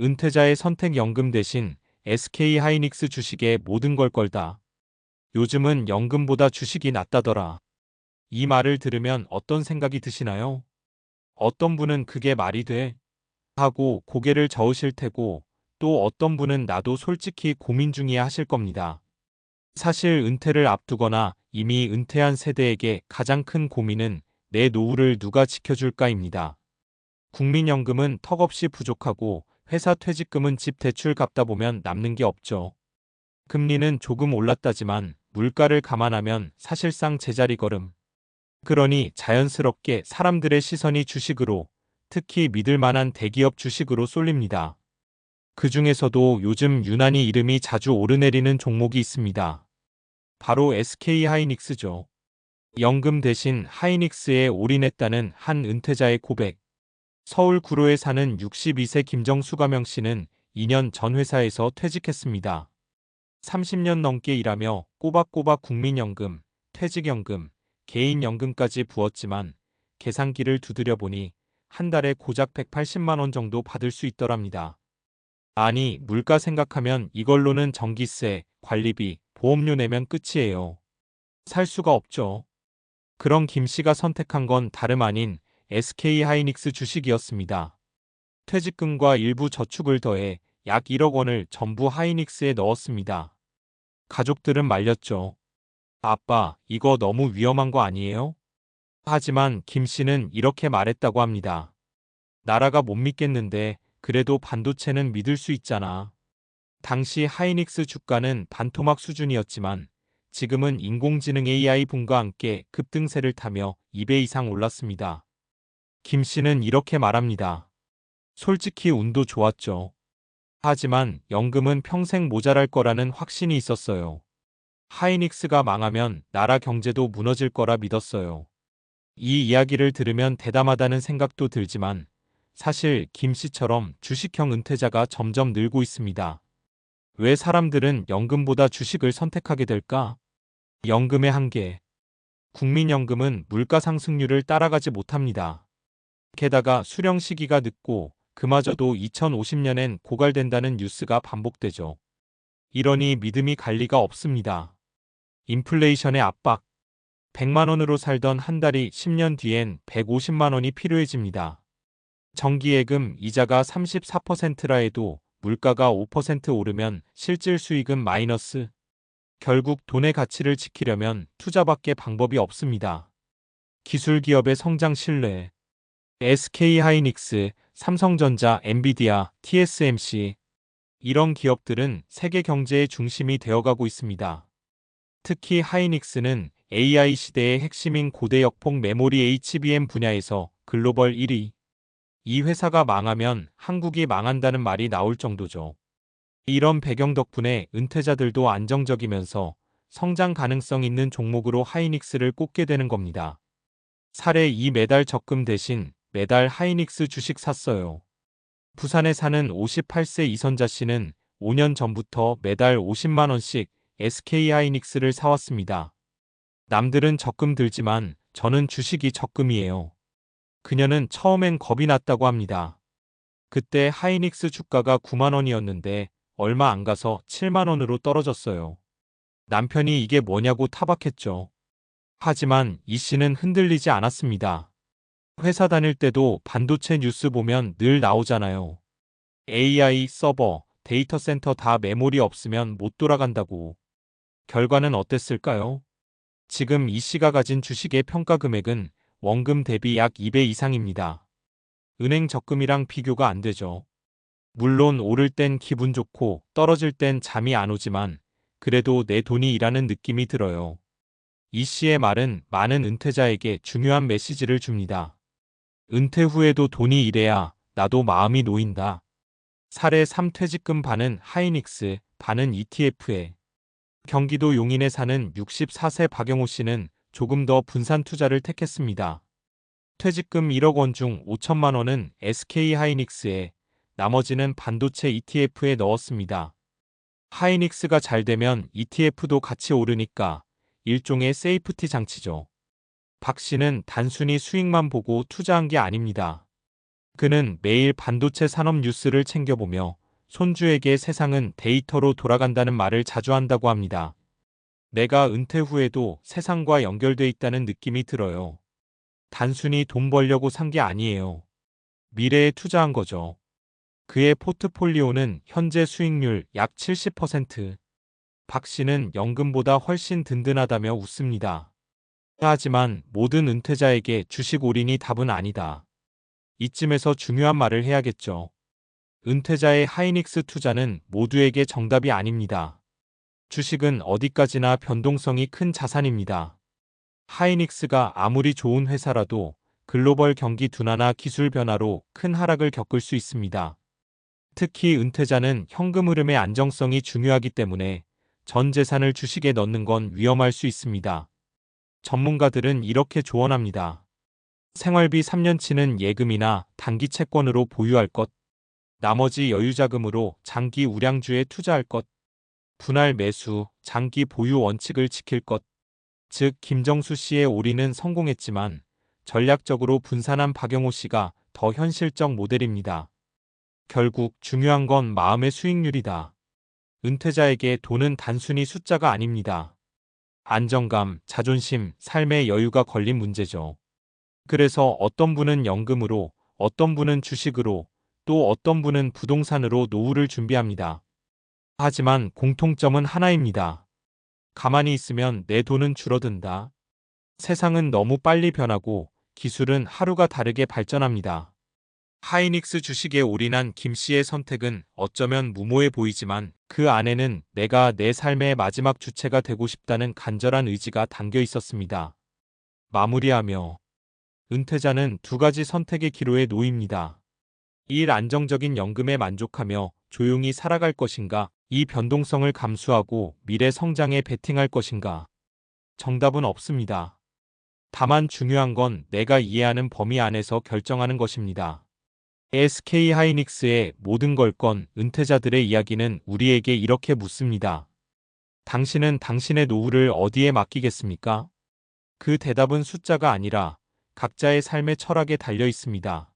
은퇴자의 선택연금 대신 SK하이닉스 주식에 모든 걸 걸다. 요즘은 연금보다 주식이 낫다더라. 이 말을 들으면 어떤 생각이 드시나요? 어떤 분은 그게 말이 돼? 하고 고개를 저으실 테고, 또 어떤 분은 나도 솔직히 고민 중이야 하실 겁니다. 사실 은퇴를 앞두거나 이미 은퇴한 세대에게 가장 큰 고민은 내 노후를 누가 지켜줄까입니다. 국민연금은 턱없이 부족하고 회사 퇴직금은 집 대출 갚다 보면 남는 게 없죠. 금리는 조금 올랐다지만 물가를 감안하면 사실상 제자리 걸음. 그러니 자연스럽게 사람들의 시선이 주식으로, 특히 믿을 만한 대기업 주식으로 쏠립니다. 그 중에서도 요즘 유난히 이름이 자주 오르내리는 종목이 있습니다. 바로 SK하이닉스죠. 연금 대신 하이닉스에 올인했다는 한 은퇴자의 고백. 서울 구로에 사는 62세 김정수가명 씨는 2년 전 회사에서 퇴직했습니다. 30년 넘게 일하며 꼬박꼬박 국민연금, 퇴직연금, 개인연금까지 부었지만 계산기를 두드려 보니 한 달에 고작 180만 원 정도 받을 수 있더랍니다. 아니, 물가 생각하면 이걸로는 전기세, 관리비, 보험료 내면 끝이에요. 살 수가 없죠. 그런 김 씨가 선택한 건 다름 아닌 SK하이닉스 주식이었습니다. 퇴직금과 일부 저축을 더해 약 1억 원을 전부 하이닉스에 넣었습니다. 가족들은 말렸죠. 아빠, 이거 너무 위험한 거 아니에요? 하지만 김 씨는 이렇게 말했다고 합니다. 나라가 못 믿겠는데 그래도 반도체는 믿을 수 있잖아. 당시 하이닉스 주가는 반토막 수준이었지만 지금은 인공지능 AI 붐과 함께 급등세를 타며 2배 이상 올랐습니다. 김 씨는 이렇게 말합니다. 솔직히 운도 좋았죠. 하지만 연금은 평생 모자랄 거라는 확신이 있었어요. 하이닉스가 망하면 나라 경제도 무너질 거라 믿었어요. 이 이야기를 들으면 대담하다는 생각도 들지만 사실 김 씨처럼 주식형 은퇴자가 점점 늘고 있습니다. 왜 사람들은 연금보다 주식을 선택하게 될까? 연금의 한계. 국민연금은 물가 상승률을 따라가지 못합니다. 게다가 수령 시기가 늦고 그마저도 2050년엔 고갈된다는 뉴스가 반복되죠. 이러니 믿음이 갈 리가 없습니다. 인플레이션의 압박. 100만 원으로 살던 한 달이 10년 뒤엔 150만 원이 필요해집니다. 정기예금 이자가 34%라 해도 물가가 5% 오르면 실질 수익은 마이너스. 결국 돈의 가치를 지키려면 투자밖에 방법이 없습니다. 기술 기업의 성장 신뢰. SK하이닉스, 삼성전자, 엔비디아, TSMC. 이런 기업들은 세계 경제의 중심이 되어가고 있습니다. 특히 하이닉스는 AI 시대의 핵심인 고대 역폭 메모리 HBM 분야에서 글로벌 1위. 이 회사가 망하면 한국이 망한다는 말이 나올 정도죠. 이런 배경 덕분에 은퇴자들도 안정적이면서 성장 가능성 있는 종목으로 하이닉스를 꼽게 되는 겁니다. 사례 2 매달 적금 대신 매달 하이닉스 주식 샀어요. 부산에 사는 58세 이선자 씨는 5년 전부터 매달 50만 원씩 SK하이닉스를 사왔습니다. 남들은 적금 들지만 저는 주식이 적금이에요. 그녀는 처음엔 겁이 났다고 합니다. 그때 하이닉스 주가가 9만 원이었는데 얼마 안 가서 7만 원으로 떨어졌어요. 남편이 이게 뭐냐고 타박했죠. 하지만 이 씨는 흔들리지 않았습니다. 회사 다닐 때도 반도체 뉴스 보면 늘 나오잖아요. AI, 서버, 데이터 센터 다 메모리 없으면 못 돌아간다고. 결과는 어땠을까요? 지금 이 씨가 가진 주식의 평가 금액은 원금 대비 약 2배 이상입니다. 은행 적금이랑 비교가 안 되죠. 물론 오를 땐 기분 좋고 떨어질 땐 잠이 안 오지만 그래도 내 돈이 일하는 느낌이 들어요. 이 씨의 말은 많은 은퇴자에게 중요한 메시지를 줍니다. 은퇴 후에도 돈이 일해야 나도 마음이 놓인다. 사례 3 퇴직금 반은 하이닉스, 반은 ETF에. 경기도 용인에 사는 64세 박영호 씨는 조금 더 분산 투자를 택했습니다. 퇴직금 1억 원 중 5천만 원은 SK하이닉스에, 나머지는 반도체 ETF에 넣었습니다. 하이닉스가 잘 되면 ETF도 같이 오르니까 일종의 세이프티 장치죠. 박 씨는 단순히 수익만 보고 투자한 게 아닙니다. 그는 매일 반도체 산업 뉴스를 챙겨보며 손주에게 세상은 데이터로 돌아간다는 말을 자주 한다고 합니다. 내가 은퇴 후에도 세상과 연결돼 있다는 느낌이 들어요. 단순히 돈 벌려고 산 게 아니에요. 미래에 투자한 거죠. 그의 포트폴리오는 현재 수익률 약 70%. 박 씨는 연금보다 훨씬 든든하다며 웃습니다. 하지만 모든 은퇴자에게 주식 올인이 답은 아니다. 이쯤에서 중요한 말을 해야겠죠. 은퇴자의 하이닉스 투자는 모두에게 정답이 아닙니다. 주식은 어디까지나 변동성이 큰 자산입니다. 하이닉스가 아무리 좋은 회사라도 글로벌 경기 둔화나 기술 변화로 큰 하락을 겪을 수 있습니다. 특히 은퇴자는 현금 흐름의 안정성이 중요하기 때문에 전 재산을 주식에 넣는 건 위험할 수 있습니다. 전문가들은 이렇게 조언합니다. 생활비 3년치는 예금이나 단기 채권으로 보유할 것, 나머지 여유자금으로 장기 우량주에 투자할 것, 분할 매수, 장기 보유 원칙을 지킬 것. 즉 김정수 씨의 올인은 성공했지만 전략적으로 분산한 박영호 씨가 더 현실적 모델입니다. 결국 중요한 건 마음의 수익률이다. 은퇴자에게 돈은 단순히 숫자가 아닙니다. 안정감, 자존심, 삶의 여유가 걸린 문제죠. 그래서 어떤 분은 연금으로, 어떤 분은 주식으로, 또 어떤 분은 부동산으로 노후를 준비합니다. 하지만 공통점은 하나입니다. 가만히 있으면 내 돈은 줄어든다. 세상은 너무 빨리 변하고 기술은 하루가 다르게 발전합니다. 하이닉스 주식에 올인한 김 씨의 선택은 어쩌면 무모해 보이지만 그 안에는 내가 내 삶의 마지막 주체가 되고 싶다는 간절한 의지가 담겨 있었습니다. 마무리하며 은퇴자는 두 가지 선택의 기로에 놓입니다. 일 안정적인 연금에 만족하며 조용히 살아갈 것인가, 이 변동성을 감수하고 미래 성장에 베팅할 것인가. 정답은 없습니다. 다만 중요한 건 내가 이해하는 범위 안에서 결정하는 것입니다. SK하이닉스의 모든 걸 건 은퇴자들의 이야기는 우리에게 이렇게 묻습니다. 당신은 당신의 노후를 어디에 맡기겠습니까? 그 대답은 숫자가 아니라 각자의 삶의 철학에 달려 있습니다.